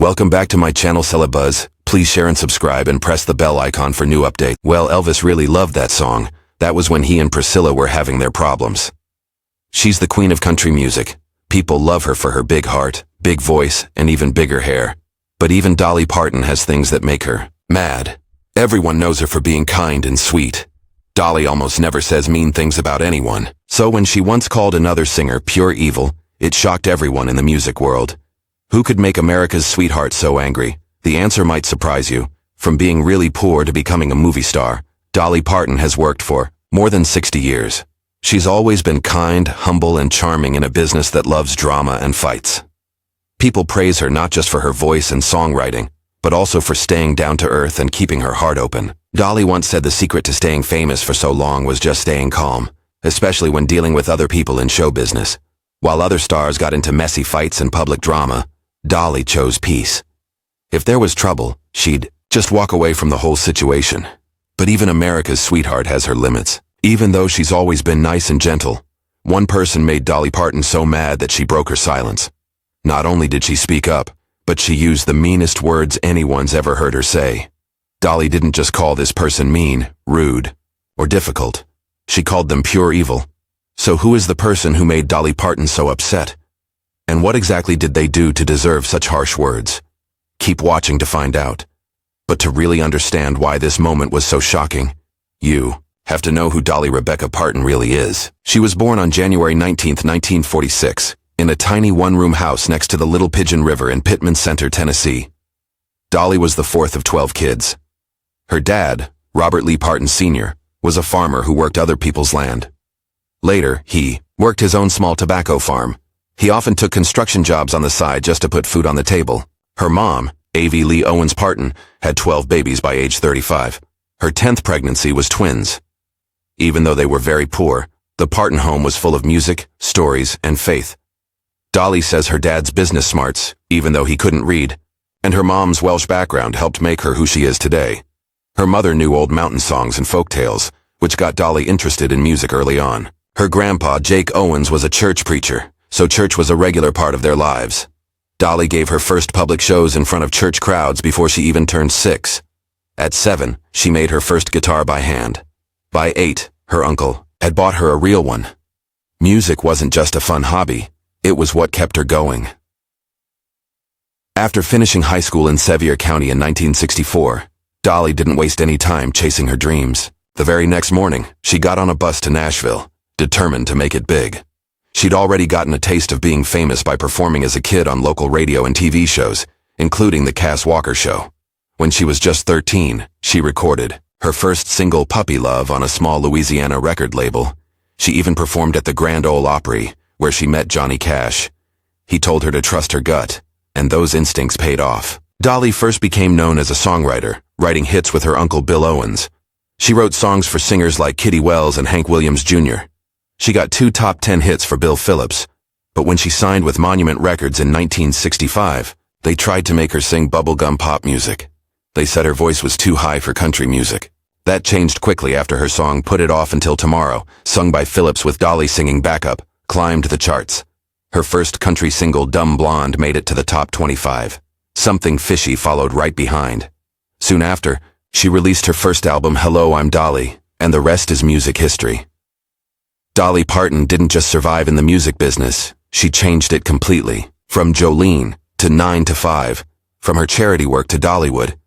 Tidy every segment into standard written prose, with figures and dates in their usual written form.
Welcome back to my channel Celebuzz. Please share and subscribe and press the bell icon for new updates. Well, Elvis really loved that song. That was when he and Priscilla were having their problems. She's the queen of country music. People love her for her big heart, big voice, and even bigger hair. But even Dolly Parton has things that make her mad. Everyone knows her for being kind and sweet. Dolly almost never says mean things about anyone. So when she once called another singer pure evil, it shocked everyone in the music world. Who could make America's sweetheart so angry? The answer might surprise you. From being really poor to becoming a movie star, Dolly Parton has worked for more than 60 years. She's always been kind, humble, and charming in a business that loves drama and fights. People praise her not just for her voice and songwriting, but also for staying down to earth and keeping her heart open. Dolly once said the secret to staying famous for so long was just staying calm, especially when dealing with other people in show business. While other stars got into messy fights and public drama, Dolly chose peace. If there was trouble, she'd just walk away from the whole situation. But even America's sweetheart has her limits. Even though she's always been nice and gentle, one person made Dolly Parton so mad that she broke her silence. Not only did she speak up, but she used the meanest words anyone's ever heard her say. Dolly didn't just call this person mean, rude, or difficult. She called them pure evil. So who is the person who made Dolly Parton so upset? And what exactly did they do to deserve such harsh words? Keep watching to find out. But to really understand why this moment was so shocking, you have to know who Dolly Rebecca Parton really is. She was born on January 19, 1946, in a tiny one-room house next to the Little Pigeon River in Pittman Center, Tennessee. Dolly was the fourth of 12 kids. Her dad, Robert Lee Parton Sr., was a farmer who worked other people's land. Later, he worked his own small tobacco farm. He often took construction jobs on the side just to put food on the table. Her mom, A.V. Lee Owens Parton, had 12 babies by age 35. Her 10th pregnancy was twins. Even though they were very poor, the Parton home was full of music, stories, and faith. Dolly says her dad's business smarts, even though he couldn't read, and her mom's Welsh background helped make her who she is today. Her mother knew old mountain songs and folk tales, which got Dolly interested in music early on. Her grandpa, Jake Owens, was a church preacher, so church was a regular part of their lives. Dolly gave her first public shows in front of church crowds before she even turned 6. At 7, she made her first guitar by hand. By 8, her uncle had bought her a real one. Music wasn't just a fun hobby, it was what kept her going. After finishing high school in Sevier County in 1964, Dolly didn't waste any time chasing her dreams. The very next morning, she got on a bus to Nashville, determined to make it big. She'd already gotten a taste of being famous by performing as a kid on local radio and TV shows, including The Cass Walker Show. When she was just 13, she recorded her first single, Puppy Love, on a small Louisiana record label. She even performed at the Grand Ole Opry, where she met Johnny Cash. He told her to trust her gut, and those instincts paid off. Dolly first became known as a songwriter, writing hits with her uncle Bill Owens. She wrote songs for singers like Kitty Wells and Hank Williams Jr. She got 2 top 10 hits for Bill Phillips, but when she signed with Monument Records in 1965, they tried to make her sing bubblegum pop music. They said her voice was too high for country music. That changed quickly after her song Put It Off Until Tomorrow, sung by Phillips with Dolly singing backup, climbed the charts. Her first country single, Dumb Blonde, made it to the top 25. Something Fishy followed right behind. Soon after, she released her first album, Hello, I'm Dolly, and the rest is music history. Dolly Parton didn't just survive in the music business, she changed it completely. From Jolene to 9 to 5, from her charity work to Dollywood,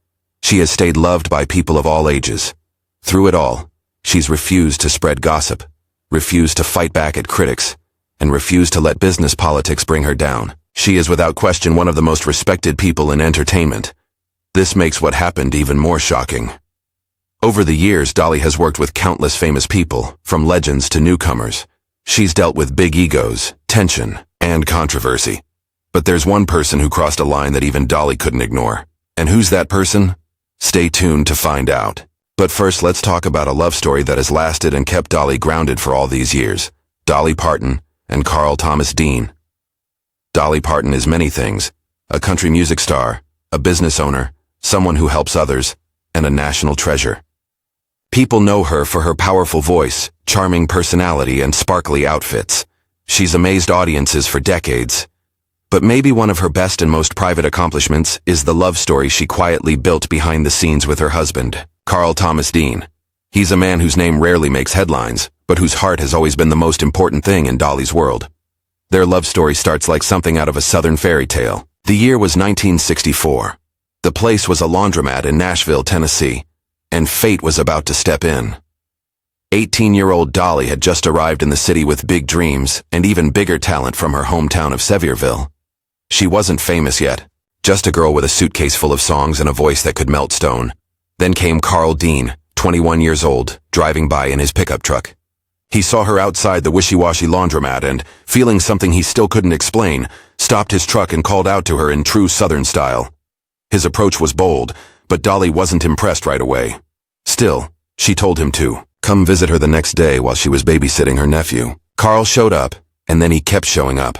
she has stayed loved by people of all ages. Through it all, she's refused to spread gossip, refused to fight back at critics, and refused to let business politics bring her down. She is without question one of the most respected people in entertainment. This makes what happened even more shocking. Over the years, Dolly has worked with countless famous people, from legends to newcomers. She's dealt with big egos, tension, and controversy. But there's one person who crossed a line that even Dolly couldn't ignore. And who's that person? Stay tuned to find out. But first, let's talk about a love story that has lasted and kept Dolly grounded for all these years. Dolly Parton and Carl Thomas Dean. Dolly Parton is many things: a country music star, a business owner, someone who helps others, and a national treasure. People know her for her powerful voice, charming personality, and sparkly outfits. She's amazed audiences for decades. But maybe one of her best and most private accomplishments is the love story she quietly built behind the scenes with her husband, Carl Thomas Dean. He's a man whose name rarely makes headlines, but whose heart has always been the most important thing in Dolly's world. Their love story starts like something out of a southern fairy tale. The year was 1964. The place was a laundromat in Nashville, Tennessee, and fate was about to step in. 18-year-old Dolly had just arrived in the city with big dreams and even bigger talent from her hometown of Sevierville. She wasn't famous yet, just a girl with a suitcase full of songs and a voice that could melt stone. Then came Carl Dean, 21 years old, driving by in his pickup truck. He saw her outside the wishy-washy laundromat and, feeling something he still couldn't explain, stopped his truck and called out to her in true Southern style. His approach was bold, but Dolly wasn't impressed right away. Still, she told him to come visit her the next day while she was babysitting her nephew. Carl showed up, and then he kept showing up.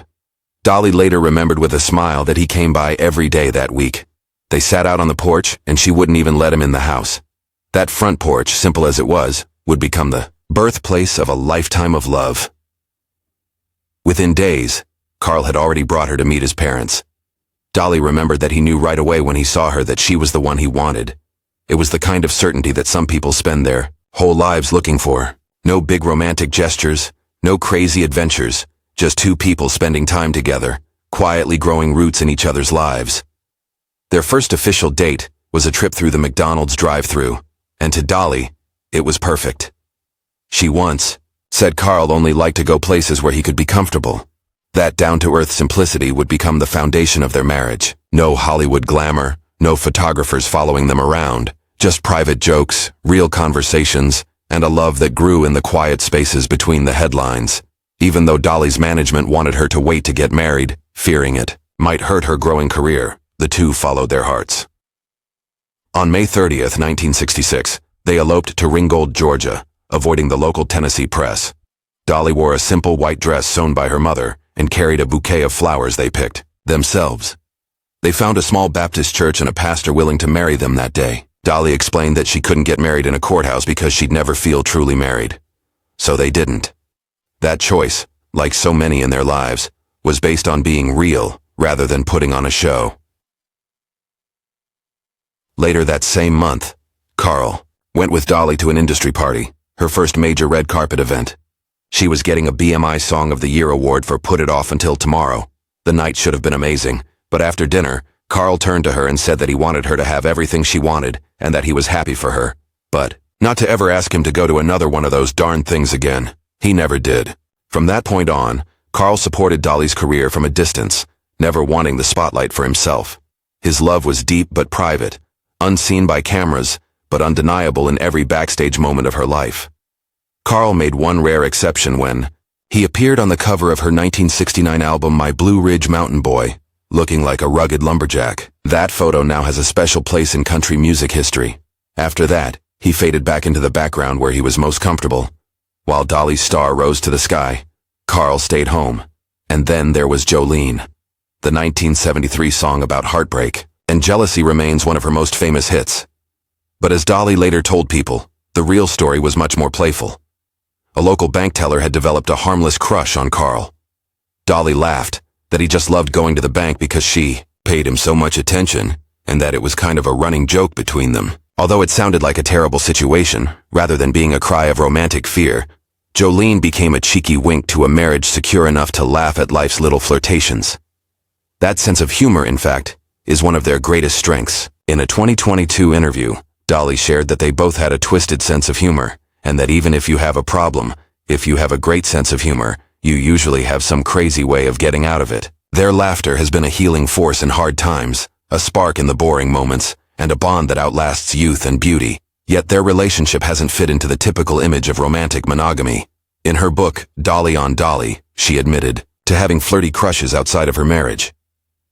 Dolly later remembered with a smile that he came by every day that week. They sat out on the porch, and she wouldn't even let him in the house. That front porch, simple as it was, would become the birthplace of a lifetime of love. Within days, Carl had already brought her to meet his parents. Dolly remembered that he knew right away when he saw her that she was the one he wanted. It was the kind of certainty that some people spend their whole lives looking for. No big romantic gestures, no crazy adventures, just two people spending time together, quietly growing roots in each other's lives. Their first official date was a trip through the McDonald's drive-thru, and to Dolly, it was perfect. She once said Carl only liked to go places where he could be comfortable. That down-to-earth simplicity would become the foundation of their marriage. No Hollywood glamour, no photographers following them around, just private jokes, real conversations, and a love that grew in the quiet spaces between the headlines. Even though Dolly's management wanted her to wait to get married, fearing it might hurt her growing career, the two followed their hearts. On May 30th, 1966, they eloped to Ringgold, Georgia, avoiding the local Tennessee press. Dolly wore a simple white dress sewn by her mother and carried a bouquet of flowers they picked themselves. They found a small Baptist church and a pastor willing to marry them that day. Dolly explained that she couldn't get married in a courthouse because she'd never feel truly married. So they didn't. That choice, like so many in their lives, was based on being real rather than putting on a show. Later that same month, Carl went with Dolly to an industry party, her first major red carpet event. She was getting a BMI Song of the Year award for Put It Off Until Tomorrow. The night should have been amazing, but after dinner, Carl turned to her and said that he wanted her to have everything she wanted and that he was happy for her, but not to ever ask him to go to another one of those darn things again. He never did. From that point on, Carl supported Dolly's career from a distance, never wanting the spotlight for himself. His love was deep but private, unseen by cameras, but undeniable in every backstage moment of her life. Carl made one rare exception when he appeared on the cover of her 1969 album My Blue Ridge Mountain Boy, looking like a rugged lumberjack. That photo now has a special place in country music history. After that, he faded back into the background where he was most comfortable. While Dolly's star rose to the sky, Carl stayed home. And then there was Jolene, the 1973 song about heartbreak, and jealousy remains one of her most famous hits. But as Dolly later told people, the real story was much more playful. A local bank teller had developed a harmless crush on Carl. Dolly laughed that he just loved going to the bank because she paid him so much attention, and that it was kind of a running joke between them. Although it sounded like a terrible situation, rather than being a cry of romantic fear, Jolene became a cheeky wink to a marriage secure enough to laugh at life's little flirtations. That sense of humor, in fact, is one of their greatest strengths. In a 2022 interview, Dolly shared that they both had a twisted sense of humor, and that even if you have a problem, if you have a great sense of humor, you usually have some crazy way of getting out of it. Their laughter has been a healing force in hard times, a spark in the boring moments, and a bond that outlasts youth and beauty. Yet their relationship hasn't fit into the typical image of romantic monogamy. In her book, Dolly on Dolly, she admitted to having flirty crushes outside of her marriage.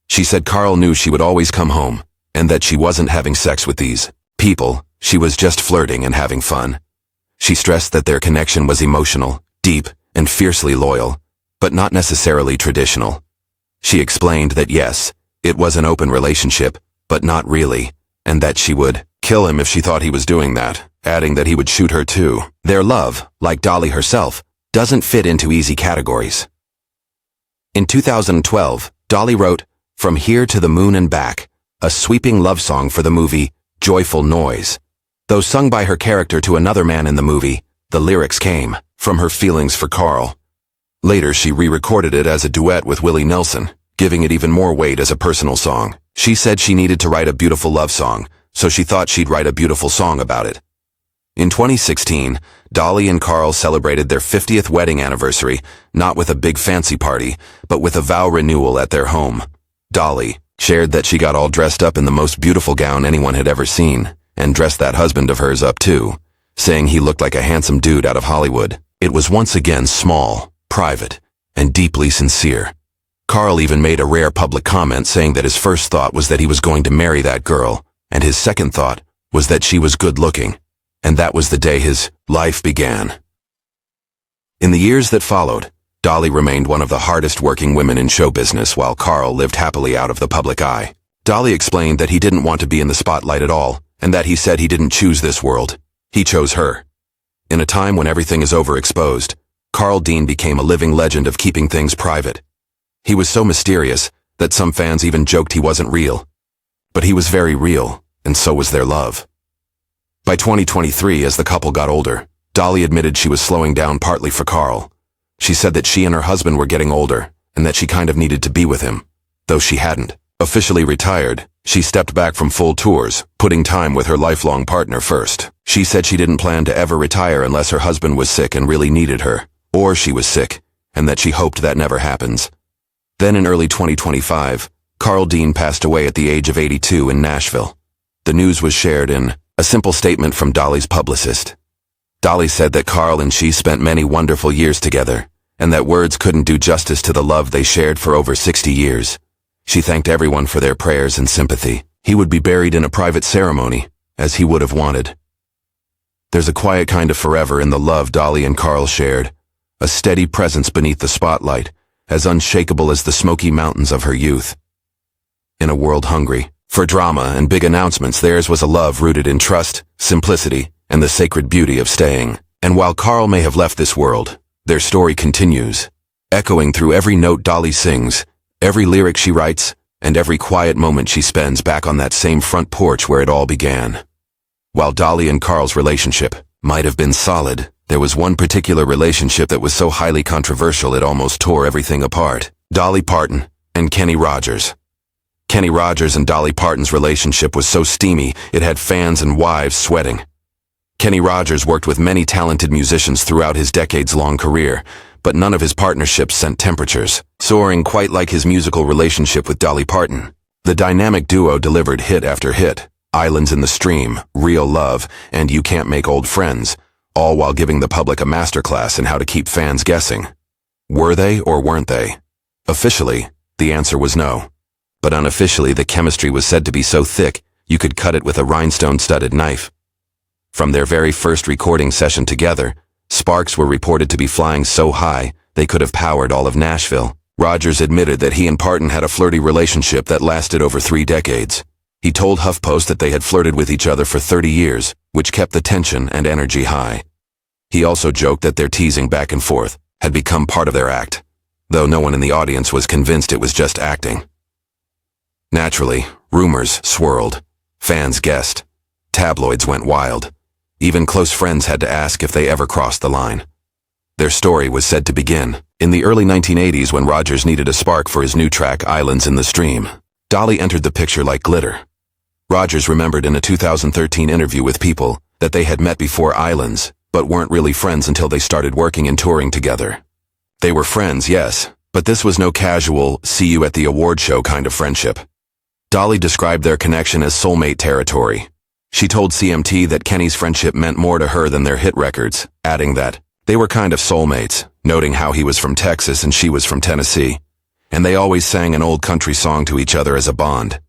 She said Carl knew she would always come home, and that she wasn't having sex with these people, she was just flirting and having fun. She stressed that their connection was emotional, deep, and fiercely loyal, but not necessarily traditional. She explained that yes, it was an open relationship, but not really, and that she would kill him if she thought he was doing that, adding that he would shoot her too. Their love, like Dolly herself, doesn't fit into easy categories. In 2012, Dolly wrote, "From Here to the Moon and Back," a sweeping love song for the movie Joyful Noise. Though sung by her character to another man in the movie, the lyrics came from her feelings for Carl. Later, she re-recorded it as a duet with Willie Nelson, giving it even more weight as a personal song. She said she needed to write a beautiful love song, so she thought she'd write a beautiful song about it. In 2016, Dolly and Carl celebrated their 50th wedding anniversary, not with a big fancy party, but with a vow renewal at their home. Dolly shared that she got all dressed up in the most beautiful gown anyone had ever seen, and dressed that husband of hers up too, saying he looked like a handsome dude out of Hollywood. It was once again small, private, and deeply sincere. Carl even made a rare public comment saying that his first thought was that he was going to marry that girl, and his second thought was that she was good-looking, and that was the day his life began. In the years that followed, Dolly remained one of the hardest-working women in show business while Carl lived happily out of the public eye. Dolly explained that he didn't want to be in the spotlight at all, and that he said he didn't choose this world. He chose her. In a time when everything is overexposed, Carl Dean became a living legend of keeping things private. He was so mysterious that some fans even joked he wasn't real. But he was very real, and so was their love. By 2023, as the couple got older, Dolly admitted she was slowing down partly for Carl. She said that she and her husband were getting older, and that she kind of needed to be with him. Though she hadn't officially retired, she stepped back from full tours, putting time with her lifelong partner first. She said she didn't plan to ever retire unless her husband was sick and really needed her, or she was sick, and that she hoped that never happens. Then in early 2025, Carl Dean passed away at the age of 82 in Nashville. The news was shared in a simple statement from Dolly's publicist. Dolly said that Carl and she spent many wonderful years together, and that words couldn't do justice to the love they shared for over 60 years. She thanked everyone for their prayers and sympathy. He would be buried in a private ceremony, as he would have wanted. There's a quiet kind of forever in the love Dolly and Carl shared, a steady presence beneath the spotlight, as unshakable as the Smoky Mountains of her youth. In a world hungry for drama and big announcements, theirs was a love rooted in trust, simplicity, and the sacred beauty of staying. And while Carl may have left this world, their story continues, echoing through every note Dolly sings, every lyric she writes, and every quiet moment she spends back on that same front porch where it all began. While Dolly and Carl's relationship might have been solid, there was one particular relationship that was so highly controversial it almost tore everything apart. Dolly Parton and Kenny Rogers. Kenny Rogers and Dolly Parton's relationship was so steamy it had fans and wives sweating. Kenny Rogers worked with many talented musicians throughout his decades-long career, but none of his partnerships sent temperatures soaring quite like his musical relationship with Dolly Parton. The dynamic duo delivered hit after hit, Islands in the Stream, Real Love, and You Can't Make Old Friends, all while giving the public a masterclass in how to keep fans guessing. Were they or weren't they? Officially, the answer was no. But unofficially, the chemistry was said to be so thick, you could cut it with a rhinestone-studded knife. From their very first recording session together, sparks were reported to be flying so high, they could have powered all of Nashville. Rogers admitted that he and Parton had a flirty relationship that lasted over 3 decades. He told HuffPost that they had flirted with each other for 30 years, which kept the tension and energy high. He also joked that their teasing back and forth had become part of their act, though no one in the audience was convinced it was just acting. Naturally, rumors swirled. Fans guessed. Tabloids went wild. Even close friends had to ask if they ever crossed the line. Their story was said to begin in the early 1980s when Rogers needed a spark for his new track Islands in the Stream. Dolly entered the picture like glitter. Rogers remembered in a 2013 interview with People that they had met before Islands, but weren't really friends until they started working and touring together. They were friends, yes, but this was no casual, see you at the award show kind of friendship. Dolly described their connection as soulmate territory. She told CMT that Kenny's friendship meant more to her than their hit records, adding that they were kind of soulmates, noting how he was from Texas and she was from Tennessee. And they always sang an old country song to each other as a bond.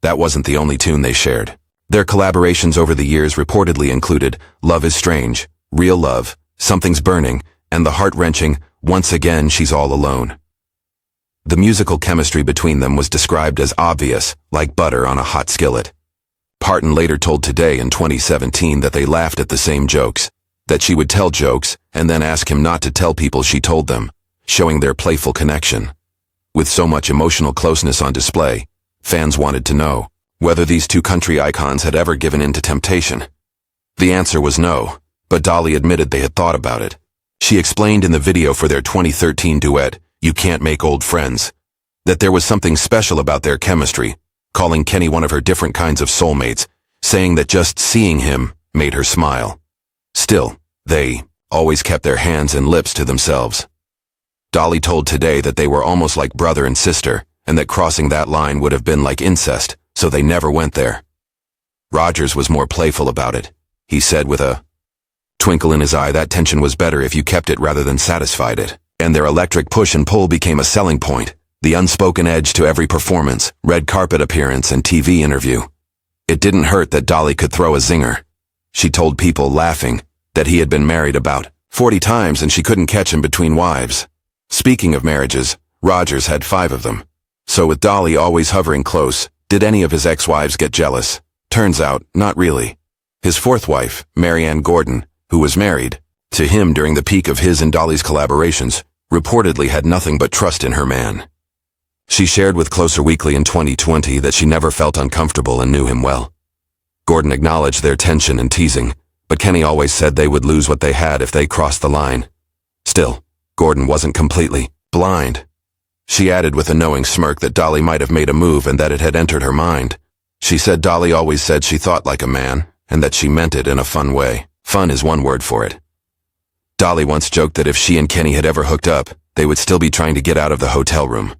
That wasn't the only tune they shared. Their collaborations over the years reportedly included Love is Strange, Real Love, Something's Burning, and the heart-wrenching Once Again She's All Alone. The musical chemistry between them was described as obvious, like butter on a hot skillet. Parton later told Today in 2017 that they laughed at the same jokes, that she would tell jokes and then ask him not to tell people she told them, showing their playful connection. With so much emotional closeness on display, fans wanted to know whether these two country icons had ever given in to temptation. The answer was no, but Dolly admitted they had thought about it. She explained in the video for their 2013 duet, "You Can't Make Old Friends," that there was something special about their chemistry, calling Kenny one of her different kinds of soulmates, saying that just seeing him made her smile. Still, they always kept their hands and lips to themselves. Dolly told Today that they were almost like brother and sister, and that crossing that line would have been like incest, so they never went there. Rogers was more playful about it. He said with a twinkle in his eye that tension was better if you kept it rather than satisfied it, and their electric push and pull became a selling point, the unspoken edge to every performance, red carpet appearance, and TV interview. It didn't hurt that Dolly could throw a zinger. She told people, laughing, that he had been married about 40 times and she couldn't catch him between wives. Speaking of marriages, Rogers had 5 of them. So with Dolly always hovering close, did any of his ex-wives get jealous? Turns out, not really. His 4th wife, Marianne Gordon, who was married to him during the peak of his and Dolly's collaborations, reportedly had nothing but trust in her man. She shared with Closer Weekly in 2020 that she never felt uncomfortable and knew him well. Gordon acknowledged their tension and teasing, but Kenny always said they would lose what they had if they crossed the line. Still, Gordon wasn't completely blind. She added with a knowing smirk that Dolly might have made a move and that it had entered her mind. She said Dolly always said she thought like a man, and that she meant it in a fun way. Fun is one word for it. Dolly once joked that if she and Kenny had ever hooked up, they would still be trying to get out of the hotel room.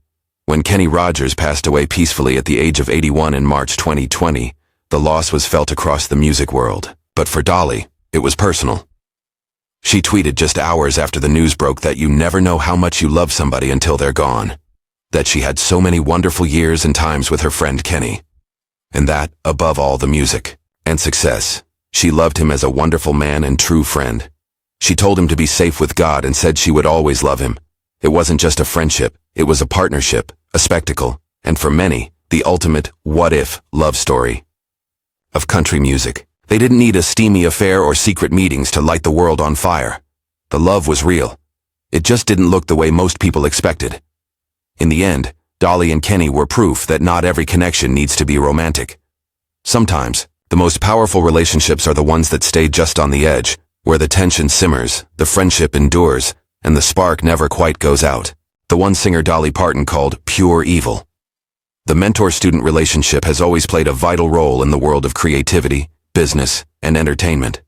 When Kenny Rogers passed away peacefully at the age of 81 in March 2020, the loss was felt across the music world. But for Dolly, it was personal. She tweeted just hours after the news broke that you never know how much you love somebody until they're gone. That she had so many wonderful years and times with her friend Kenny. And that, above all the music and success, she loved him as a wonderful man and true friend. She told him to be safe with God and said she would always love him. It wasn't just a friendship, it was a partnership, a spectacle, and for many, the ultimate what-if love story of country music. They didn't need a steamy affair or secret meetings to light the world on fire. The love was real. It just didn't look the way most people expected. In the end, Dolly and Kenny were proof that not every connection needs to be romantic. Sometimes, the most powerful relationships are the ones that stay just on the edge, where the tension simmers, the friendship endures, and the spark never quite goes out. The one singer Dolly Parton called pure evil. The mentor-student relationship has always played a vital role in the world of creativity, business, and entertainment.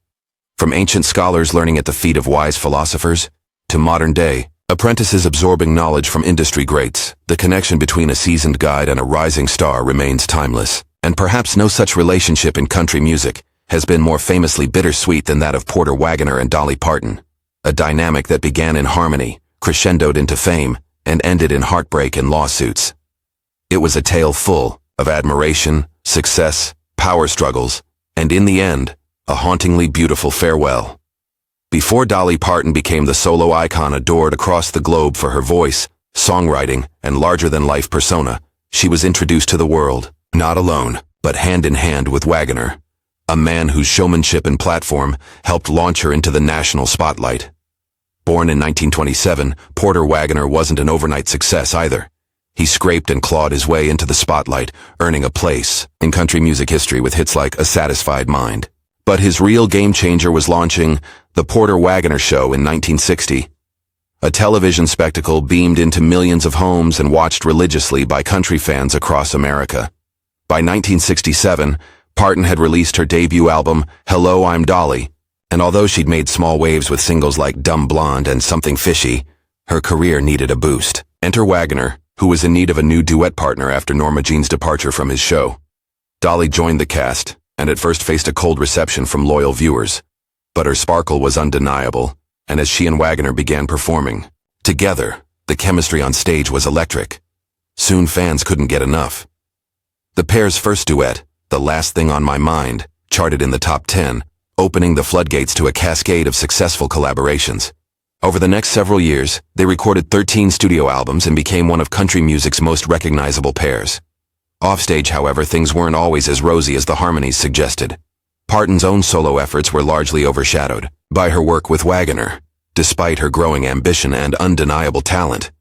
From ancient scholars learning at the feet of wise philosophers, to modern-day apprentices absorbing knowledge from industry greats, the connection between a seasoned guide and a rising star remains timeless. And perhaps no such relationship in country music has been more famously bittersweet than that of Porter Wagoner and Dolly Parton. A dynamic that began in harmony, crescendoed into fame, and ended in heartbreak and lawsuits. It was a tale full of admiration, success, power struggles, and in the end, a hauntingly beautiful farewell. Before Dolly Parton became the solo icon adored across the globe for her voice, songwriting, and larger-than-life persona, she was introduced to the world, not alone, but hand-in-hand with Wagoner, a man whose showmanship and platform helped launch her into the national spotlight. Born in 1927, Porter Wagoner wasn't an overnight success either. He scraped and clawed his way into the spotlight, earning a place in country music history with hits like A Satisfied Mind. But his real game-changer was launching The Porter Wagoner Show in 1960. A television spectacle beamed into millions of homes and watched religiously by country fans across America. By 1967, Parton had released her debut album, Hello, I'm Dolly, and although she'd made small waves with singles like Dumb Blonde and Something Fishy, her career needed a boost. Enter Wagoner, who was in need of a new duet partner after Norma Jean's departure from his show. Dolly joined the cast, and at first faced a cold reception from loyal viewers. But her sparkle was undeniable, and as she and Wagoner began performing together, the chemistry on stage was electric. Soon fans couldn't get enough. The pair's first duet, The Last Thing on My Mind, charted in the top 10, opening the floodgates to a cascade of successful collaborations. Over the next several years, they recorded 13 studio albums and became one of country music's most recognizable pairs. Offstage, however, things weren't always as rosy as the harmonies suggested. Parton's own solo efforts were largely overshadowed by her work with Wagoner, despite her growing ambition and undeniable talent.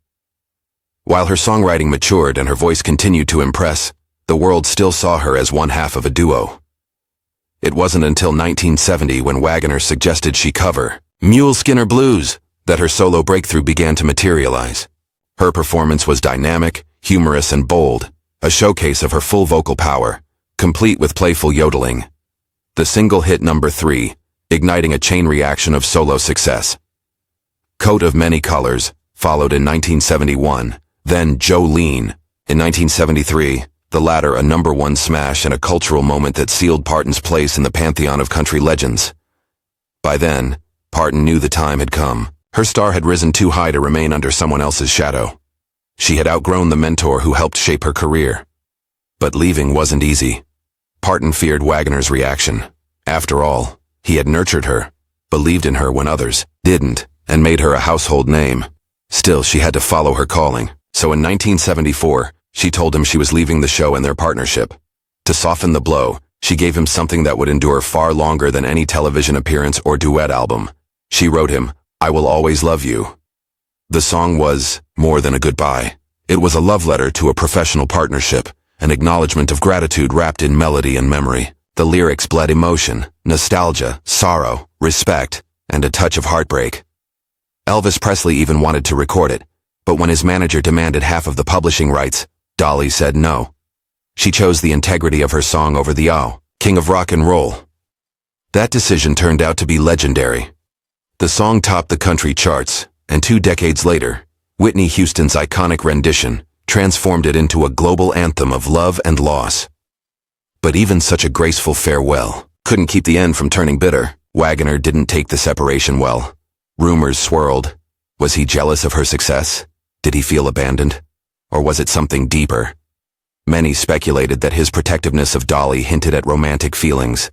While her songwriting matured and her voice continued to impress, the world still saw her as one half of a duo. It wasn't until 1970, when Wagoner suggested she cover Mule Skinner Blues, that her solo breakthrough began to materialize. Her performance was dynamic, humorous, and bold, a showcase of her full vocal power, complete with playful yodeling. The single hit number 3, igniting a chain reaction of solo success. Coat of Many Colors followed in 1971, then Jolene in 1973, the latter a number 1 smash and a cultural moment that sealed Parton's place in the pantheon of country legends. By then, Parton knew the time had come. Her star had risen too high to remain under someone else's shadow. She had outgrown the mentor who helped shape her career. But leaving wasn't easy. Parton feared Wagoner's reaction. After all, he had nurtured her, believed in her when others didn't, and made her a household name. Still, she had to follow her calling. So in 1974, she told him she was leaving the show and their partnership. To soften the blow, she gave him something that would endure far longer than any television appearance or duet album. She wrote him, "I Will Always Love You." The song was more than a goodbye. It was a love letter to a professional partnership, an acknowledgement of gratitude wrapped in melody and memory. The lyrics bled emotion, nostalgia, sorrow, respect, and a touch of heartbreak. Elvis Presley even wanted to record it, but when his manager demanded half of the publishing rights, Dolly said no. She chose the integrity of her song over the king of rock and roll. That decision turned out to be legendary. The song topped the country charts, and 2 decades later, Whitney Houston's iconic rendition transformed it into a global anthem of love and loss. But even such a graceful farewell couldn't keep the end from turning bitter. Wagoner didn't take the separation well. Rumors swirled. Was he jealous of her success? Did he feel abandoned? Or was it something deeper? Many speculated that his protectiveness of Dolly hinted at romantic feelings.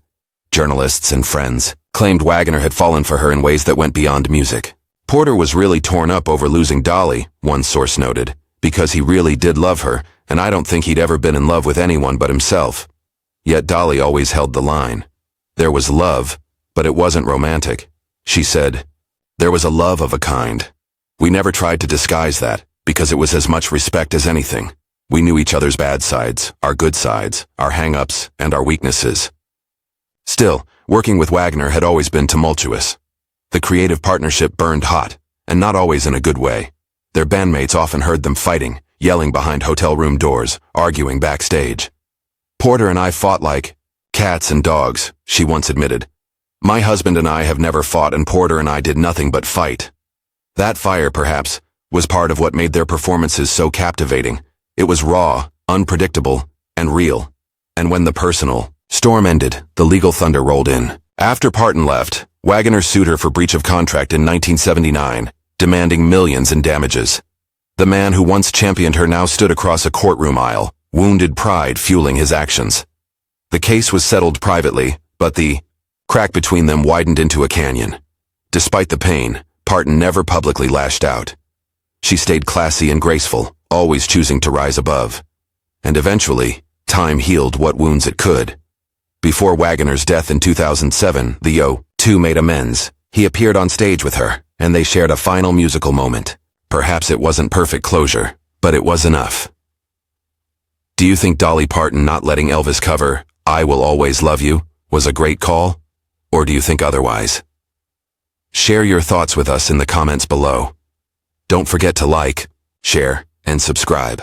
Journalists and friends claimed Wagoner had fallen for her in ways that went beyond music. Porter was really torn up over losing Dolly, one source noted, because he really did love her, and I don't think he'd ever been in love with anyone but himself. Yet Dolly always held the line. There was love, but it wasn't romantic. She said, "There was a love of a kind. We never tried to disguise that, because it was as much respect as anything. We knew each other's bad sides, our good sides, our hang-ups, and our weaknesses." Still, working with Wagoner had always been tumultuous. The creative partnership burned hot, and not always in a good way. Their bandmates often heard them fighting, yelling behind hotel room doors, arguing backstage. "Porter and I fought like cats and dogs," she once admitted. "My husband and I have never fought, and Porter and I did nothing but fight." That fire, perhaps, was part of what made their performances so captivating. It was raw, unpredictable, and real. And when the personal storm ended, the legal thunder rolled in. After Parton left, Wagoner sued her for breach of contract in 1979, demanding millions in damages. The man who once championed her now stood across a courtroom aisle, wounded pride fueling his actions. The case was settled privately, but the crack between them widened into a canyon. Despite the pain, Parton never publicly lashed out. She stayed classy and graceful, always choosing to rise above. And eventually, time healed what wounds it could. Before Wagoner's death in 2007, the two made amends. He appeared on stage with her, and they shared a final musical moment. Perhaps it wasn't perfect closure, but it was enough. Do you think Dolly Parton not letting Elvis cover "I Will Always Love You" was a great call? Or do you think otherwise? Share your thoughts with us in the comments below. Don't forget to like, share, and subscribe.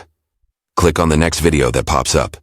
Click on the next video that pops up.